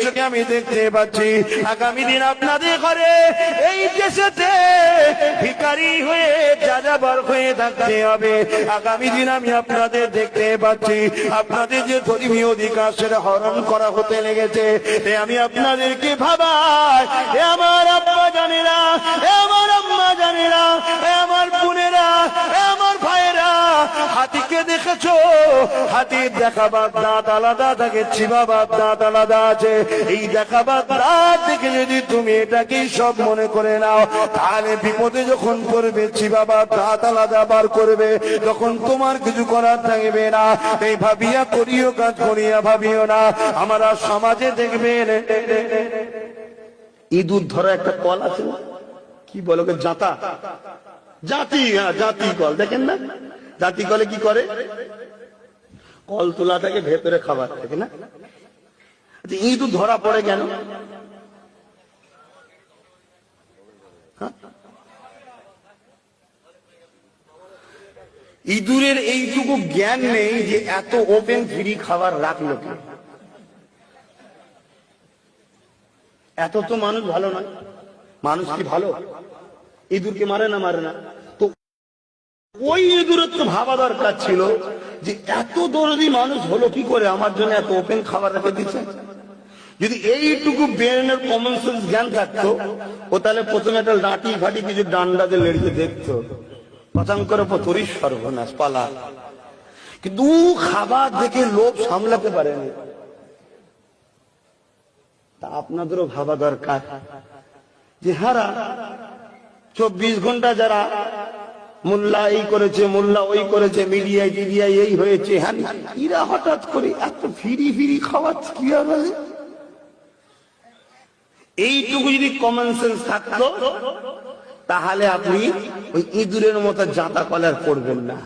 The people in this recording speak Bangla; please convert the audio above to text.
চোখে আমি দেখতে পাচ্ছি আগামী দিন আপনাদের ঘরে এই দেশেতে ভিখারি হয়ে যাযাবর হয়ে থাকতে হবে। আগামী দিন আমি আপনাদের দেখতে পাচ্ছি আপনাদের যে ধর্মীয় অধিকার সেটা হরণ করা হতে লেগেছে। আমি আপনাদেরকে ভাবাই, আমার আব্বা জানেরা, আমার আম্মা জানেরা, আমার বোনেরা, আমার ভাইয়েরা, হাতিকে দেখেছো? হাতির দেখাবার দাঁত আলাদা থাকে, চিবাবার দাঁত আলাদা আছে। এই দেখাবার দাঁত দেখে যদি তুমি এটাকে সব মনে করে নাও, তাহলে বিপদে যখন পড়বে চিবাবার দাঁত আলাদা বার করবে, তখন তোমার কিছু করার থাকবে না। এই ভাবিয়া করিও কাজ করিয়া ভাবিও না। আমরা সমাজে দেখবেন ইঁদুর ধরা একটা কল আছে, কি বলো জাতা, জাতি, হ্যাঁ জাতি কল, দেখেন না? জাতি কলে কি করে? কল তোলা থাকে, ভেতরে খাবার থাকে না? ইঁদুর ধরা পড়ে কেন? ইঁদুরের এইটুকু জ্ঞান নেই যে এত ওপেন ফ্রি খাবার রাখলো কে। এত তো মানুষ ভালো নয়। মানুষ কি ভালো? ইঁদুরকে মারে না? মারে না। তো ওই ইঁদুরের তো ভাবা দরকার ছিল যে এত দরদি মানুষ হলো কি করে, আমার জন্য এত ওপেন খাবার রেখে দিচ্ছে। যদি এইটুকু ব্রেনের কমন সেন্স জ্ঞান থাকতো, ও তাহলে প্রথমে একটা লাঠি ফাটি কিছু ডান্ডা দিয়ে লেড়িয়ে দেখতো, প্রথম করে তোরই সর্বনাশ পালা। কিন্তু খাবার দেখে লোভ সামলাতে পারেনি। তা আপনাদেরও ভাবা দরকার যে হারা 24 ঘন্টা যারা মোল্লা এই করেছে, মোল্লা ওই করেছে, মিডিয়ায় টিডিয়ায় এই হয়েছে, হ্যাঁ, এরা হঠাৎ করে এত ফিরি ফিরি খাওয়াচ্ছে কি হবে? এইটুকু যদি কমন সেন্স থাকতো, তাহলে আপনি ওই ইঁদুরের মতো জাতা কলার পড়বেন না।